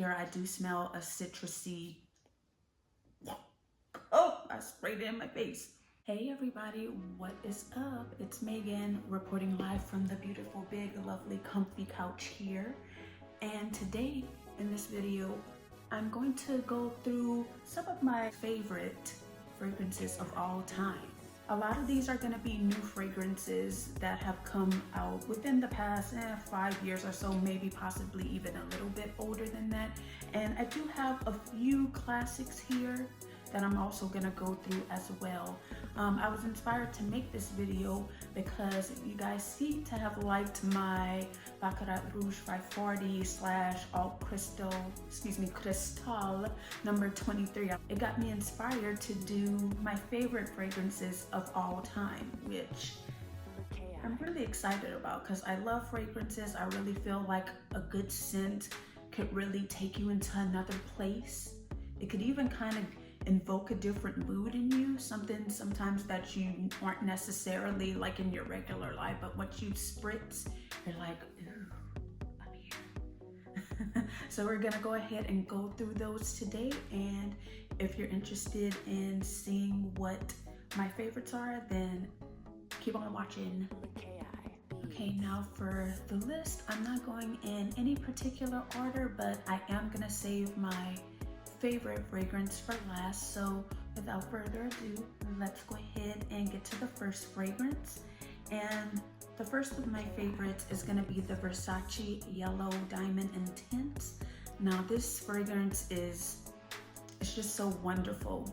Here I do smell a citrusy, oh, I sprayed it in my face. Hey everybody, what is up? It's Megan reporting live from the beautiful, big, lovely, comfy couch here. And today in this video, I'm going to go through some of my favorite fragrances of all time. A lot of these are going to be new fragrances that have come out within the past 5 years or so, maybe possibly even a little bit older than that. And I do have a few classics here that I'm also gonna go through as well. I was inspired to make this video because you guys seem to have liked my Baccarat Rouge 540 / Alt Crystal, Cristal number 23. It got me inspired to do my favorite fragrances of all time, which I'm really excited about because I love fragrances. I really feel like a good scent could really take you into another place. It could even kind of invoke a different mood in you, something sometimes that you aren't necessarily like in your regular life, but once you spritz, you're like, ooh, I'm here. So we're gonna go ahead and go through those today, and if you're interested in seeing what my favorites are, then keep on watching. Okay, now for the list, I'm not going in any particular order, but I am gonna save my favorite fragrance for last. So without further ado, let's go ahead and get to the first fragrance. And the first of my favorites is going to be the Versace Yellow Diamond Intense. Now this fragrance it's just so wonderful.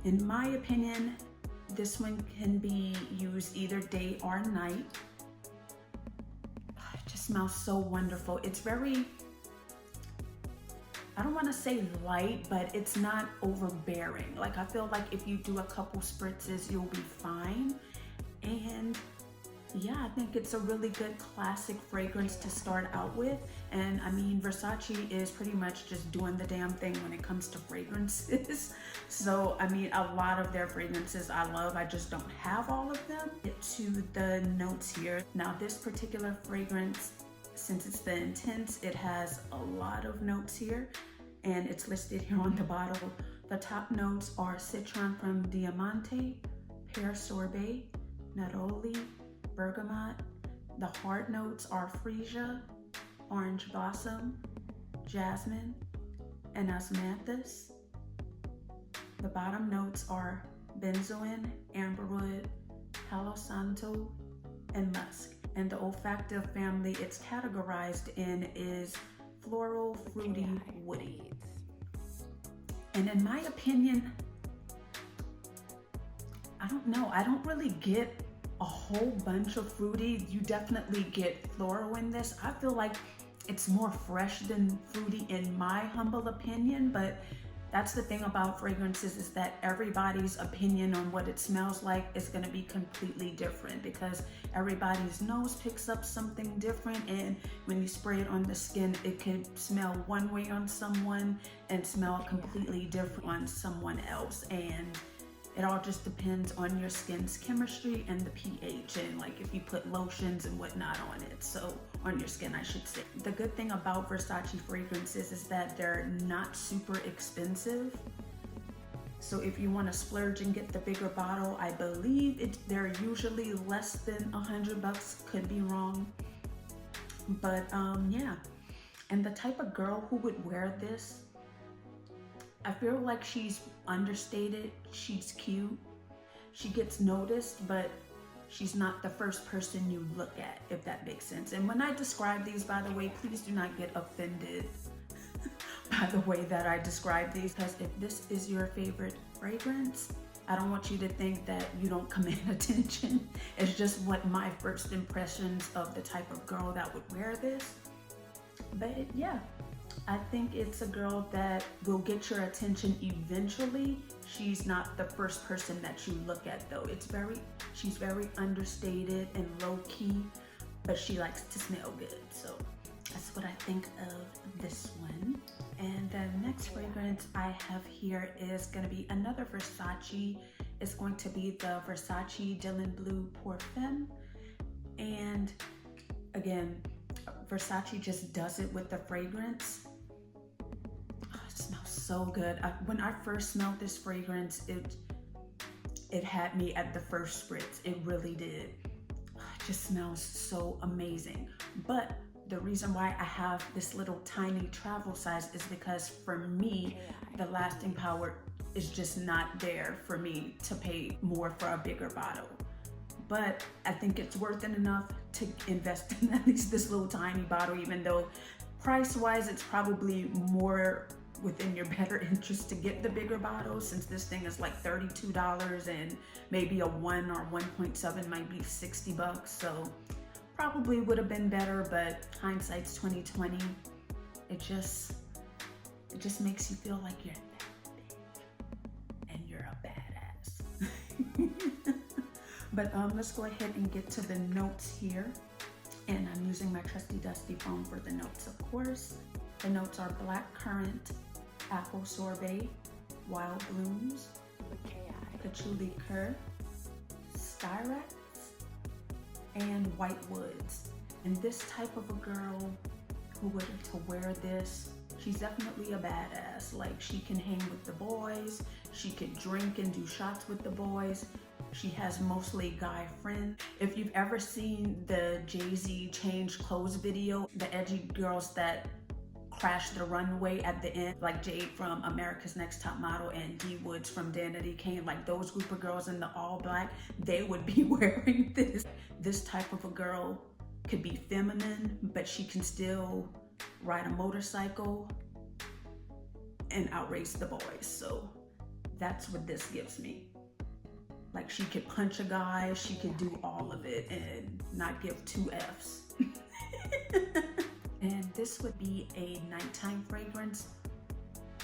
In my opinion, this one can be used either day or night. It just smells so wonderful. It's very, I don't want to say light, but it's not overbearing. Like, I feel like if you do a couple spritzes, you'll be fine. And yeah, I think it's a really good classic fragrance to start out with. And I mean, Versace is pretty much just doing the damn thing when it comes to fragrances. So, I mean, a lot of their fragrances I love. I just don't have all of them. Get to the notes here. Now, this particular fragrance, since it's the Intense, it has a lot of notes here, and it's listed here on the bottle. The top notes are citron from Diamante, pear sorbet, neroli, bergamot. The hard notes are freesia, orange blossom, jasmine, and osmanthus. The bottom notes are benzoin, amberwood, palo santo, and musk. And the olfactive family it's categorized in is floral, fruity, woody. And in my opinion, I don't know, I don't really get a whole bunch of fruity. You definitely get floral in this. I feel like it's more fresh than fruity in my humble opinion, but that's the thing about fragrances, is that everybody's opinion on what it smells like is going to be completely different, because everybody's nose picks up something different, and when you spray it on the skin, it could smell one way on someone and smell completely different on someone else. And it all just depends on your skin's chemistry and the pH, and like if you put lotions and whatnot on it, so on your skin I should say. The good thing about Versace fragrances is that they're not super expensive. So if you want to splurge and get the bigger bottle, I believe they're usually less than $100, could be wrong. But yeah, and the type of girl who would wear this, I feel like she's understated, she's cute, she gets noticed, but she's not the first person you look at, if that makes sense. And when I describe these, by the way, please do not get offended by the way that I describe these, because if this is your favorite fragrance, I don't want you to think that you don't command attention. It's just what my first impressions of the type of girl that would wear this. But yeah, I think it's a girl that will get your attention eventually. She's not the first person that you look at though. She's very understated and low key, but she likes to smell good. So that's what I think of this one. And the next fragrance I have here is gonna be another Versace. It's going to be the Versace Dylan Blue Pour Femme. And again, Versace just does it with the fragrance. so good. When I first smelled this fragrance, it had me at the first spritz. It really did. It just smells so amazing. But the reason why I have this little tiny travel size is because for me, the lasting power is just not there for me to pay more for a bigger bottle. But I think it's worth it enough to invest in at least this little tiny bottle, even though price-wise, it's probably more within your better interest to get the bigger bottle, since this thing is like $32 and maybe a 1 or 1.7 might be 60 bucks. So probably would have been better, but hindsight's 2020. It just makes you feel like you're that big and you're a badass. But let's go ahead and get to the notes here. And I'm using my trusty dusty phone for the notes, of course. The notes are black currant, apple sorbet, wild blooms, patchouli liqueur, styrax, and white woods. And this type of a girl who were to wear this, she's definitely a badass. Like, she can hang with the boys, she could drink and do shots with the boys. She has mostly guy friends. If you've ever seen the Jay-Z change clothes video, the edgy girls that crash the runway at the end, like Jade from America's Next Top Model and D Woods from Danity Kane, like those group of girls in the all black, they would be wearing this. This type of a girl could be feminine, but she can still ride a motorcycle and outrace the boys. So that's what this gives me. Like, she could punch a guy, she could do all of it and not give 2 Fs. And this would be a nighttime fragrance.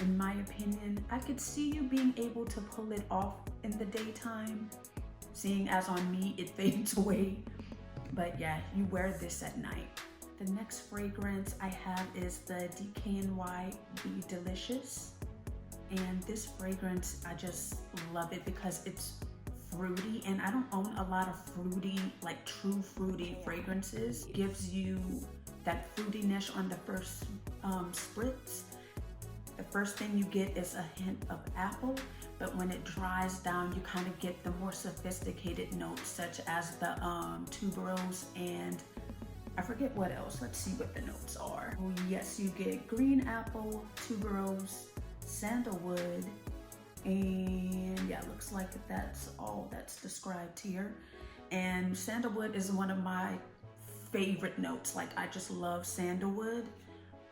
In my opinion, I could see you being able to pull it off in the daytime, seeing as on me, it fades away. But yeah, you wear this at night. The next fragrance I have is the DKNY Be Delicious. And this fragrance, I just love it because it's fruity, and I don't own a lot of fruity, like true fruity fragrances. It gives you that fruitiness on the first spritz. The first thing you get is a hint of apple, but when it dries down, you kind of get the more sophisticated notes, such as the tuberose and I forget what else. Let's see what the notes are. Oh yes, you get green apple, tuberose, sandalwood, and yeah, looks like that's all that's described here. And sandalwood is one of my favorite notes. Like, I just love sandalwood,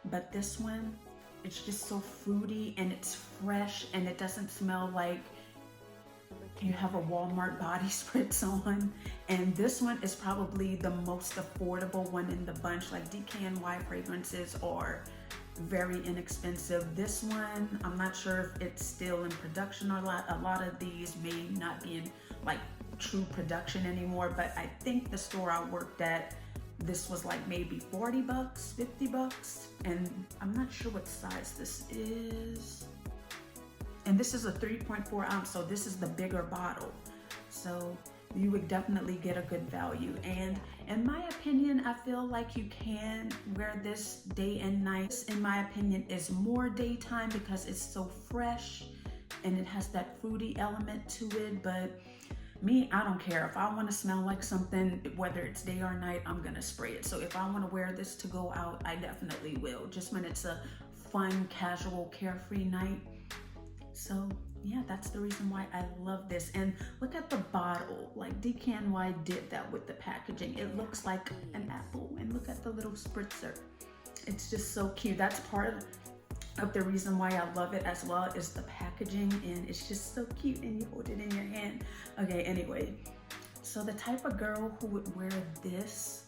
but this one, it's just so fruity and it's fresh and it doesn't smell like you have a Walmart body spritz on. And this one is probably the most affordable one in the bunch. Like, DKNY fragrances are very inexpensive. This one, I'm not sure if it's still in production or not. A lot of these may not be in like true production anymore, but I think the store I worked at, this was like maybe 40 bucks, 50 bucks. And I'm not sure what size this is. And this is a 3.4 ounce, so this is the bigger bottle. So you would definitely get a good value. And in my opinion, I feel like you can wear this day and night. In my opinion, is more daytime because it's so fresh and it has that fruity element to it. But me, I don't care. If I want to smell like something, whether it's day or night, I'm gonna spray it. So if I want to wear this to go out, I definitely will, just when it's a fun, casual, carefree night. So yeah, that's the reason why I love this. And look at the bottle. Like, DKNY did that with the packaging. It looks like an apple, and look at the little spritzer. It's just so cute. That's part of the reason why I love it as well, is the packaging, and it's just so cute, and you hold it in your hand. Okay, anyway, so the type of girl who would wear this,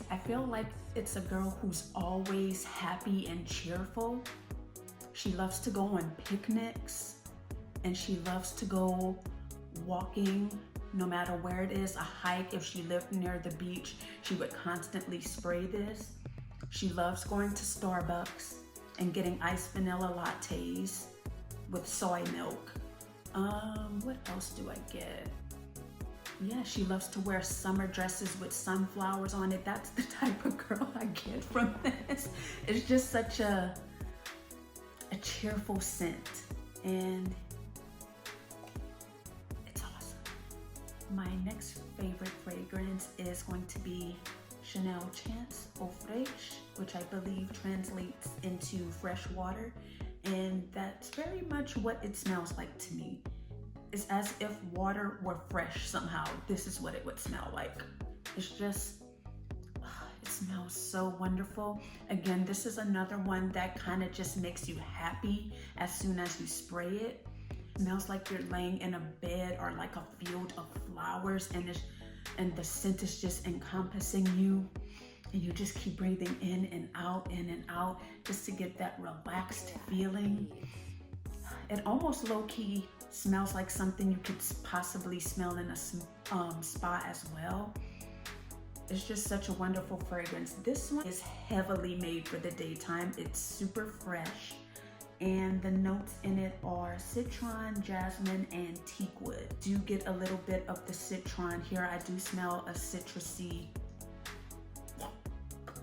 I feel like it's a girl who's always happy and cheerful. She loves to go on picnics, and she loves to go walking no matter where it is. A hike, if she lived near the beach, she would constantly spray this. She loves going to Starbucks and getting iced vanilla lattes with soy milk. What else do I get? Yeah, she loves to wear summer dresses with sunflowers on it. That's the type of girl I get from this. It's just such a a cheerful scent, and it's awesome. My next favorite fragrance is going to be Chanel Chance Eau Fraîche, which I believe translates into fresh water, and that's very much what it smells like to me. It's as if water were fresh somehow. This is what it would smell like. It's just, it smells so wonderful. Again, this is another one that kind of just makes you happy as soon as you spray it. It smells like you're laying in a bed or like a field of flowers, and the scent is just encompassing you, and you just keep breathing in and out just to get that relaxed feeling. It almost low-key smells like something you could possibly smell in a spa as well. It's just such a wonderful fragrance. This one is heavily made for the daytime. It's super fresh, and the notes in it are citron, jasmine, and teakwood. Do get a little bit of the citron here. I do smell a citrusy,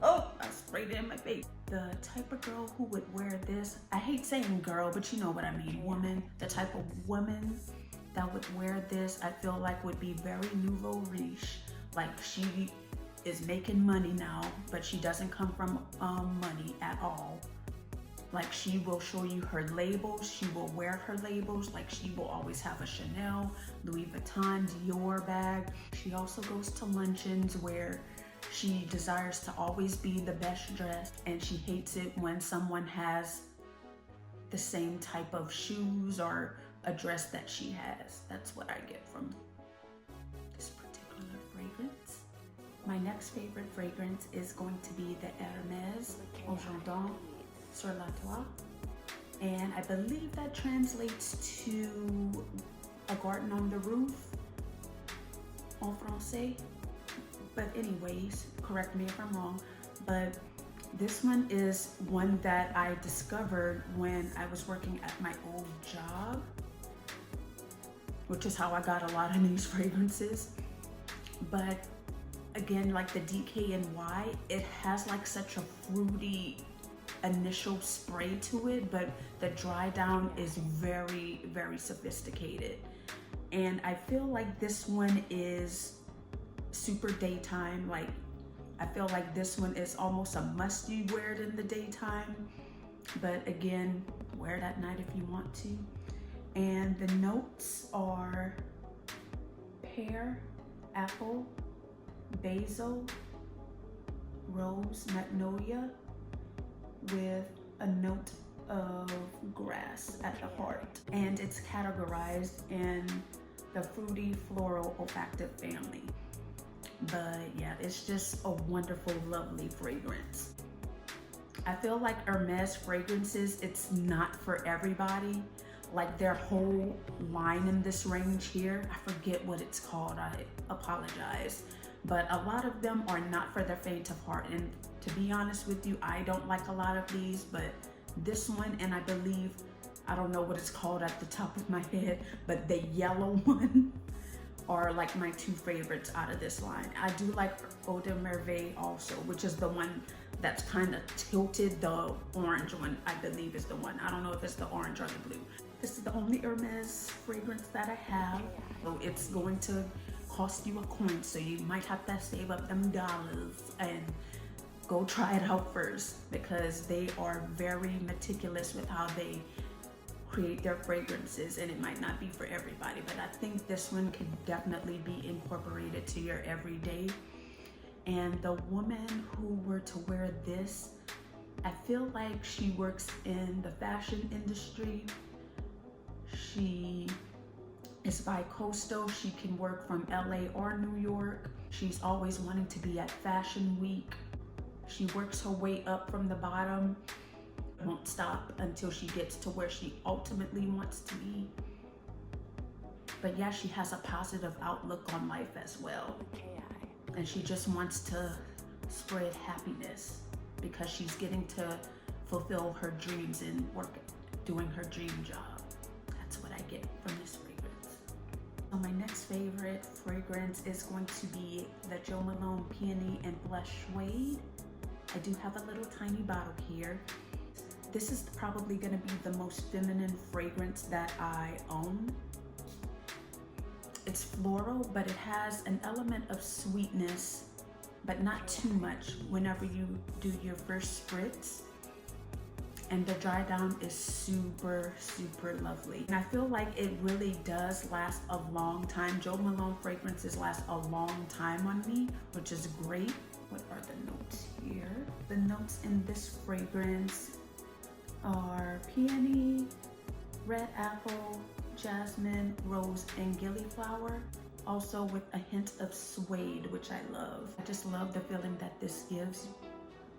oh, I sprayed it in my face. The type of girl who would wear this, I hate saying girl, but you know what I mean, woman. The type of woman that would wear this, I feel like would be very nouveau riche. Like she is making money now, but she doesn't come from money at all. Like she will show you her labels, she will wear her labels, like she will always have a Chanel, Louis Vuitton, Dior bag. She also goes to luncheons where she desires to always be the best dressed, and she hates it when someone has the same type of shoes or a dress that she has. That's what I get from this particular fragrance. My next favorite fragrance is going to be the Hermes Au Jardin sur la Toile, and I believe that translates to a garden on the roof en français. But anyways, correct me if I'm wrong, but this one is one that I discovered when I was working at my old job, which is how I got a lot of these fragrances. But again, like the DKNY, it has like such a fruity initial spray to it, but the dry down is very, very sophisticated. And I feel like this one is super daytime. Like I feel like this one is almost a must you wear it in the daytime, but again, wear it at night if you want to. And the notes are pear, apple, basil, rose, magnolia, with a note of grass at the heart. And it's categorized in the fruity floral olfactive family. But yeah, it's just a wonderful, lovely fragrance. I feel like Hermes fragrances, it's not for everybody. Like their whole line in this range here, I forget what it's called, I apologize. But a lot of them are not for the faint of heart. And to be honest with you, I don't like a lot of these, but this one, and I believe, I don't know what it's called at the top of my head, but the yellow one, are like my two favorites out of this line. I do like Eau de Merveille also, which is the one that's kind of tilted. The orange one, I believe, is the one. I don't know if it's the orange or the blue. This is the only Hermes fragrance that I have. So it's going to cost you a coin, so you might have to save up them dollars and go try it out first, because they are very meticulous with how they create their fragrances, and it might not be for everybody, but I think this one could definitely be incorporated to your everyday. And the woman who were to wear this, I feel like she works in the fashion industry. She is bi-coastal. She can work from LA or New York. She's always wanting to be at Fashion Week. She works her way up from the bottom, won't stop until she gets to where she ultimately wants to be. But yeah, she has a positive outlook on life as well. And she just wants to spread happiness because she's getting to fulfill her dreams and work, doing her dream job. That's what I get from this fragrance. So my next favorite fragrance is going to be the Jo Malone Peony and Blush Suede. I do have a little tiny bottle here. This is probably gonna be the most feminine fragrance that I own. It's floral, but it has an element of sweetness, but not too much whenever you do your first spritz. And the dry down is super, super lovely. And I feel like it really does last a long time. Jo Malone fragrances last a long time on me, which is great. What are the notes here? The notes in this fragrance are peony, red apple, jasmine, rose, and gillyflower. Also with a hint of suede, which I love. I just love the feeling that this gives.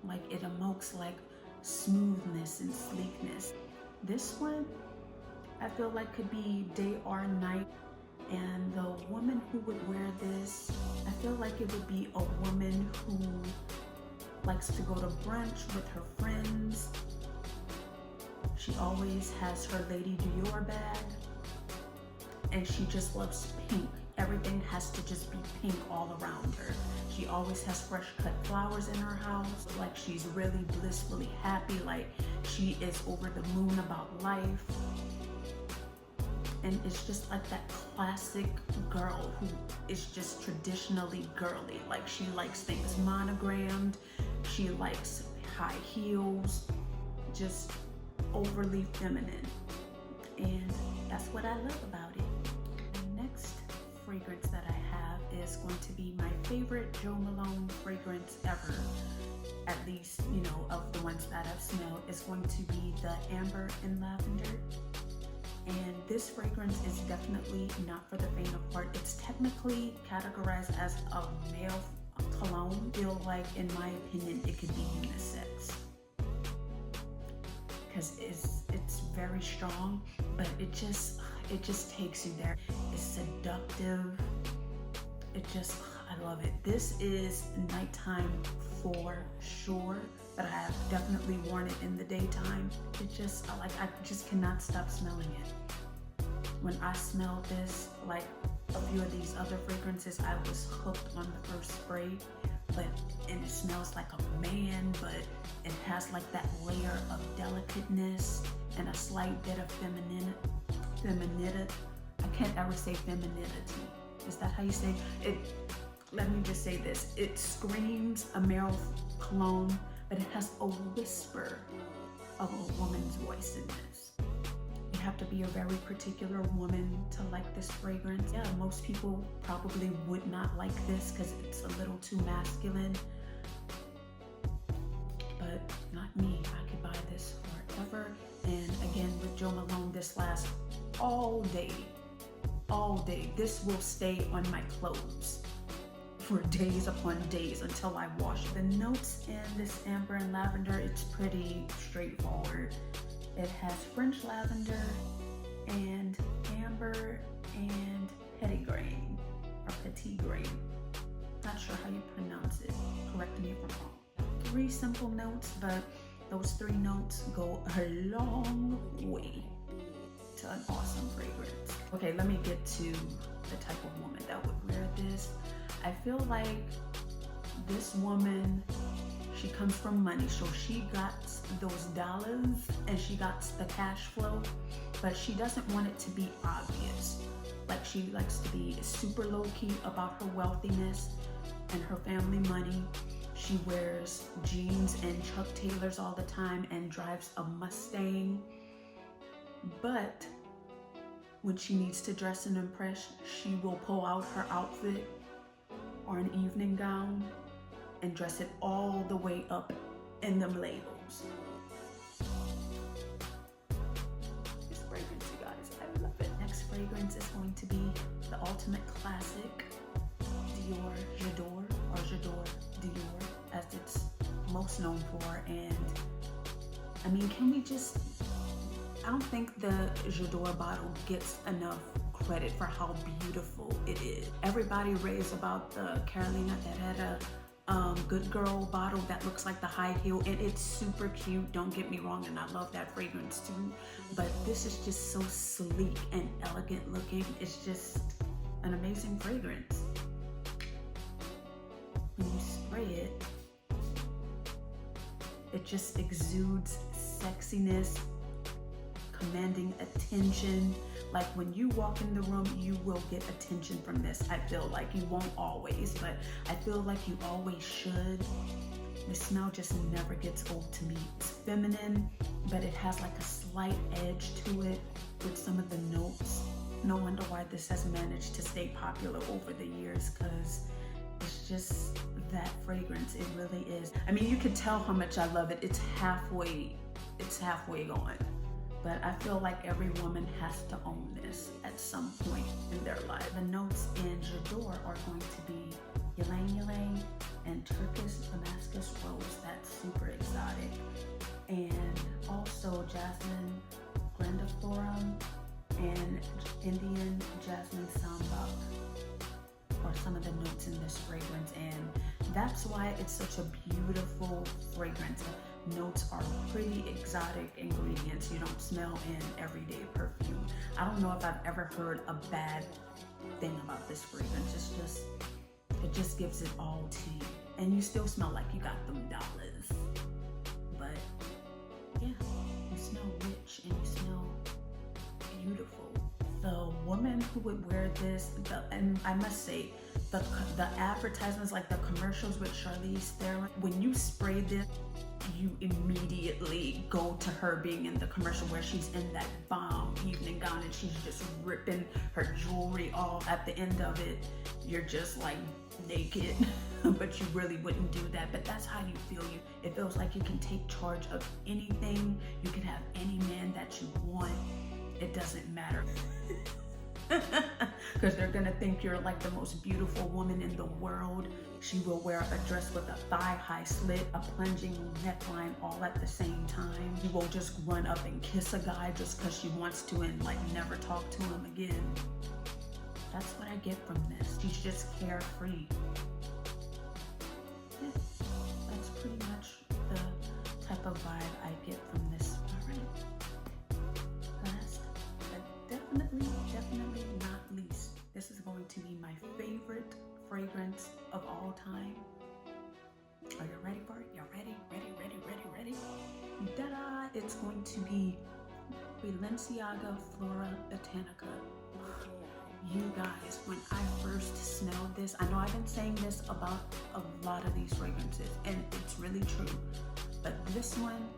Like it evokes like smoothness and sleekness. This one, I feel like could be day or night. And the woman who would wear this, I feel like it would be a woman who likes to go to brunch with her friends. She always has her Lady Dior bag. And she just loves pink. Everything has to just be pink all around her. She always has fresh cut flowers in her house. Like she's really blissfully happy. Like she is over the moon about life. And it's just like that classic girl who is just traditionally girly. Like she likes things monogrammed. She likes high heels, just overly feminine. And that's what I love about it. The next fragrance that I have is going to be my favorite Jo Malone fragrance ever. At least, you know, of the ones that I've smelled, is going to be the Amber and Lavender. And this fragrance is definitely not for the faint of heart. It's technically categorized as a male cologne. I feel like, in my opinion, it could be unisex. Because it's very strong, but it just takes you there. It's seductive. I love it. This is nighttime for sure, but I have definitely worn it in the daytime. I just cannot stop smelling it. When I smelled this, like a few of these other fragrances, I was hooked on the first spray, and it smells like a man, but it has like that layer of delicateness and a slight bit of femininity. I can't ever say femininity. Is that how you say it? Let me just say this. It screams a male cologne, but it has a whisper of a woman's voice in this. You have to be a very particular woman to like this fragrance. Yeah, most people probably would not like this because it's a little too masculine, but not me. I could buy this forever. And again, with Jo Malone, this lasts all day. All day. This will stay on my clothes for days upon days until I wash it. The notes in this Amber and Lavender, it's pretty straightforward. It has French lavender and amber and petitgrain or petitgrain. Not sure how you pronounce it. Correct me if I'm wrong. 3 simple notes, but those 3 notes go a long way to an awesome fragrance. Okay, let me get to the type of woman that would wear this. I feel like this woman, she comes from money, so she got those dollars and she got the cash flow, but she doesn't want it to be obvious. Like she likes to be super low-key about her wealthiness and her family money. She wears jeans and Chuck Taylors all the time and drives a Mustang. But when she needs to dress and impress, she will pull out her outfit or an evening gown and dress it all the way up in them labels. This fragrance, you guys, I love it. Next fragrance is going to be the ultimate classic, Dior J'adore, or J'adore Dior, as it's most known for. And I mean, can we just, I don't think the J'adore bottle gets enough credit for how beautiful it is. Everybody raves about the Carolina Herrera Good Girl bottle that looks like the high heel, and it's super cute, don't get me wrong, and I love that fragrance too, but this is just so sleek and elegant looking. It's just an amazing fragrance. When you spray it, it just exudes sexiness, commanding attention. Like when you walk in the room, you will get attention from this. I feel like you won't always, but I feel like you always should. The smell just never gets old to me. It's feminine, but it has like a slight edge to it with some of the notes. No wonder why this has managed to stay popular over the years, because it's just that fragrance. It really is. I mean, you can tell how much I love it. It's halfway gone. But I feel like every woman has to own this at some point in their life. The notes in J'adore are going to be ylang ylang and Turkish Damascus rose. That's super exotic. And also jasmine grandiflorum and Indian jasmine sambac are some of the notes in this fragrance. And that's why it's such a beautiful fragrance. Notes are pretty exotic ingredients you don't smell in everyday perfume. I don't know if I've ever heard a bad thing about this fragrance. It just gives it all to you. And you still smell like you got them dollars. But yeah, you smell rich and you smell beautiful. The woman who would wear this, and I must say, the advertisements, like the commercials with Charlize Theron, when you spray this, you immediately go to her being in the commercial where she's in that bomb evening gown and she's just ripping her jewelry off. At the end of it, you're just like naked, but you really wouldn't do that. But that's how you feel. It feels like you can take charge of anything. You can have any man that you want. It doesn't matter. Because they're gonna think you're like the most beautiful woman in the world. She will wear a dress with a thigh-high slit, a plunging neckline, all at the same time. She won't just run up and kiss a guy just because she wants to and like never talk to him again. That's what I get from this. She's just carefree. Yeah, that's pretty much the type of vibe I get from this. All right. Last, but definitely not least, this is going to be my favorite fragrance of all time. Are you ready for it? You're ready? Ready? Ta-da! It's going to be Balenciaga Flora Botanica. You guys, when I first smelled this, I know I've been saying this about a lot of these fragrances, and it's really true, but this one,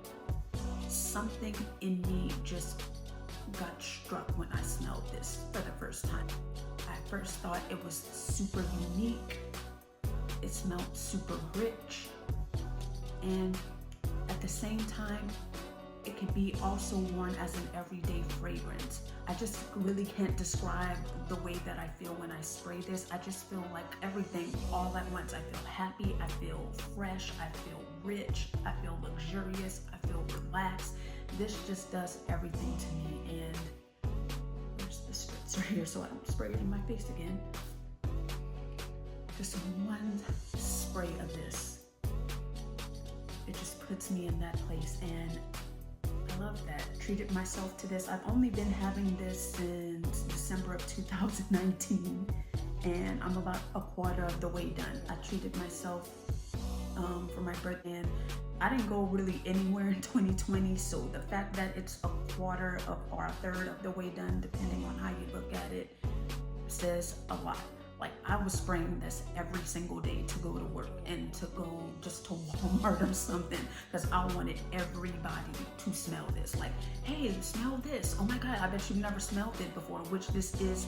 something in me just got struck when I smelled this for the first time. I first thought it was super unique. It smelled super rich, and at the same time, it could be also worn as an everyday fragrance. I just really can't describe the way that I feel when I spray this. I just feel like everything all at once. I feel happy, I feel fresh, I feel rich, I feel luxurious, I feel relaxed. This just does everything to me. And where's the spritzer here so I don't spray it in my face again? Just one spray of this, it just puts me in that place, and I love that. Treated myself to this. I've only been having this since December of 2019, and I'm about a quarter of the way done. I treated myself for my birthday, and I didn't go really anywhere in 2020, so the fact that it's a quarter of or a third of the way done, depending on how you look at it, says a lot. Like, I was spraying this every single day to go to work and to go just to Walmart or something, because I wanted everybody to smell this. Like, hey, smell this. Oh my God, I bet you've never smelled it before, which this is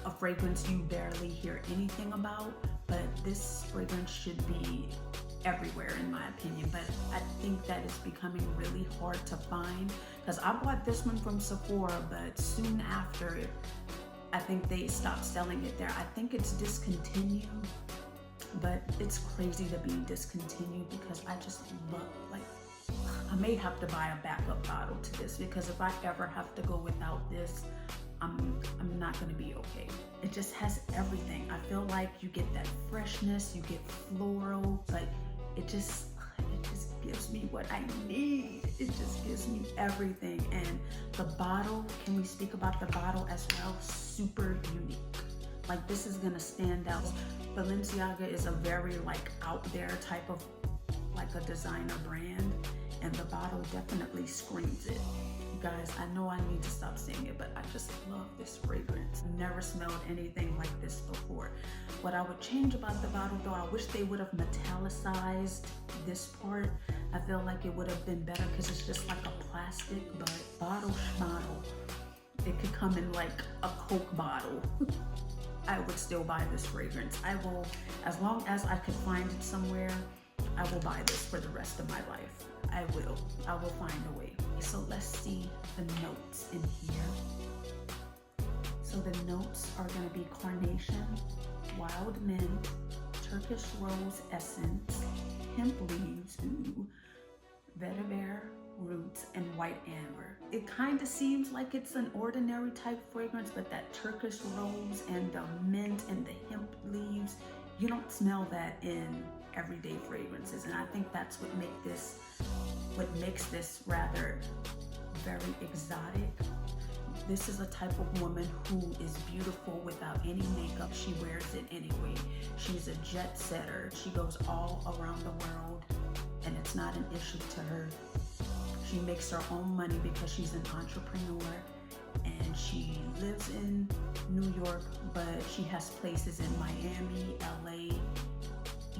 a fragrance you barely hear anything about, but this fragrance should be everywhere in my opinion. But I think that it's becoming really hard to find, because I bought this one from Sephora, but soon after, I think they stopped selling it there. I think it's discontinued, but it's crazy to be discontinued because I just love, like, I may have to buy a backup bottle to this, because if I ever have to go without this, I'm not gonna be okay. It just has everything. I feel like you get that freshness, you get floral, like it just gives me what I need. It just gives me everything. And the bottle, can we speak about the bottle as well? Super unique. Like, this is gonna stand out. Balenciaga is a very like out there type of like a designer brand, and the bottle definitely screams it. Guys, I know I need to stop saying it, but I just love this fragrance. Never smelled anything like this before. What I would change about the bottle though, I wish they would have metallicized this part. I feel like it would have been better because it's just like a plastic, but bottle schmottle. It could come in like a Coke bottle. I would still buy this fragrance. I will, as long as I could find it somewhere, I will buy this for the rest of my life. I will find a way. So let's see the notes in here. So the notes are gonna be carnation, wild mint, Turkish rose essence, hemp leaves, vetiver roots, and white amber. It kind of seems like it's an ordinary type fragrance, but that Turkish rose and the mint and the hemp leaves, you don't smell that in everyday fragrances, and I think that's what makes this rather very exotic. This is a type of woman who is beautiful without any makeup. She wears it anyway. She's a jet setter. She goes all around the world, and it's not an issue to her. She makes her own money because she's an entrepreneur, and she lives in New York, but she has places in Miami, LA,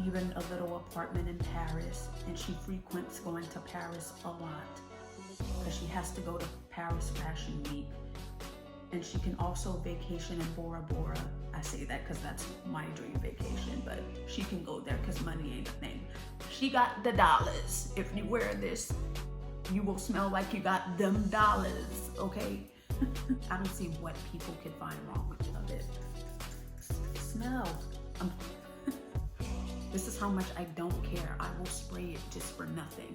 even a little apartment in Paris, and she frequents going to Paris a lot because she has to go to Paris Fashion Week. And she can also vacation in Bora Bora. I say that because that's my dream vacation, but she can go there because money ain't a thing. She got the dollars. If you wear this, you will smell like you got them dollars, okay? I don't see what people could find wrong with it. Smell. This is how much I don't care. I will spray it just for nothing.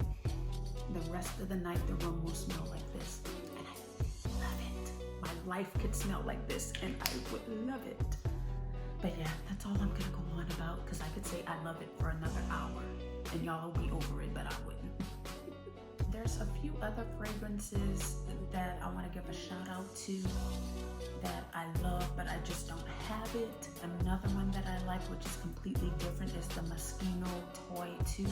The rest of the night, the room will smell like this, and I love it. My life could smell like this, and I would love it. But yeah, that's all I'm gonna go on about, because I could say I love it for another hour, and y'all will be over it, but I wouldn't. There's a few other fragrances that I want to give a shout out to that I love, but I just don't have it. Another one that I like, which is completely different, is the Moschino Toy 2.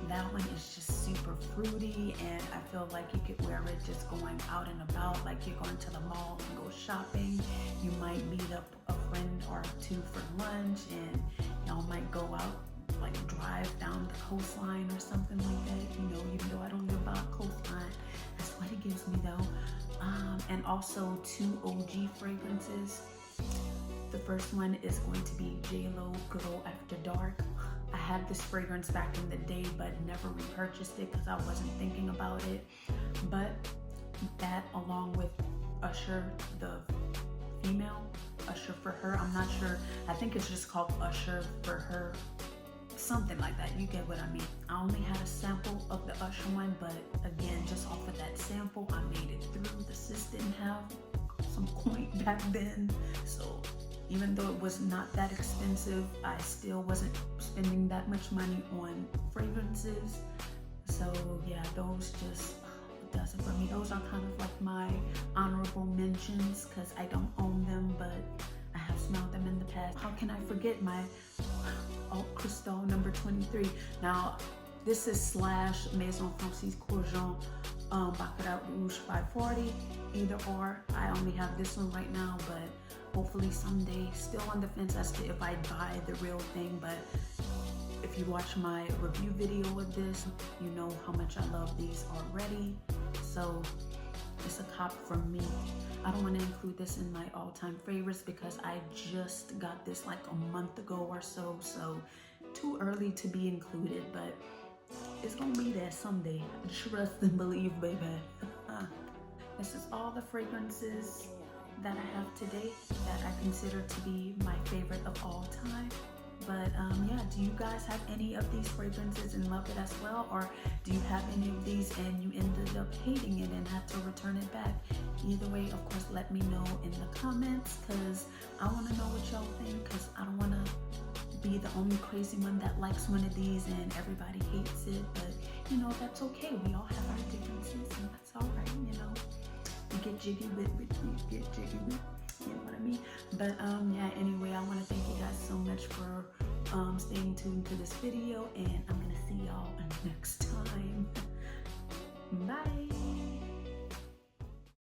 That one is just super fruity, and I feel like you could wear it just going out and about, like you're going to the mall and go shopping. You might meet up a friend or two for lunch, and y'all might go out, like drive down the coastline or something like that, you know, even though I don't live by a coastline. That's what it gives me though. And also 2 OG fragrances. The first one is going to be JLo Glow After Dark. I had this fragrance back in the day, but never repurchased it because I wasn't thinking about it. But that, along with Usher, the female, Usher for Her, I'm not sure, I think it's just called Usher for Her, something like that. You get what I mean. I only had a sample of the Usher one, but again, just off of that sample, I made it through. The sis didn't have some coin back then, so even though it was not that expensive, I still wasn't spending that much money on fragrances. So yeah, those just does it for me. Those are kind of like my honorable mentions because I don't own them, but I have smelled them in the past. How can I forget my Haute Crystal number 23? Now, this is / Maison Francis Courgent Baccarat Rouge 540. Either or. I only have this one right now, but hopefully someday. Still on the fence as to if I buy the real thing, but if you watch my review video of this, you know how much I love these already. So it's a cop from me. I don't want to include this in my all-time favorites because I just got this like a month ago or so, so too early to be included, but it's gonna be there someday. Trust and believe, baby. This is all the fragrances that I have today that I consider to be my favorite of all time. But yeah, do you guys have any of these fragrances and love it as well? Or do you have any of these and you ended up hating it and had to return it back? Either way, of course, let me know in the comments because I want to know what y'all think, because I don't want to be the only crazy one that likes one of these and everybody hates it. But you know, that's okay. We all have our differences and that's all right, you know. You get jiggy with it, you get jiggy with, you know what I mean? But yeah, anyway, I want to thank you guys so much for staying tuned to this video, and I'm gonna see y'all next time. Bye.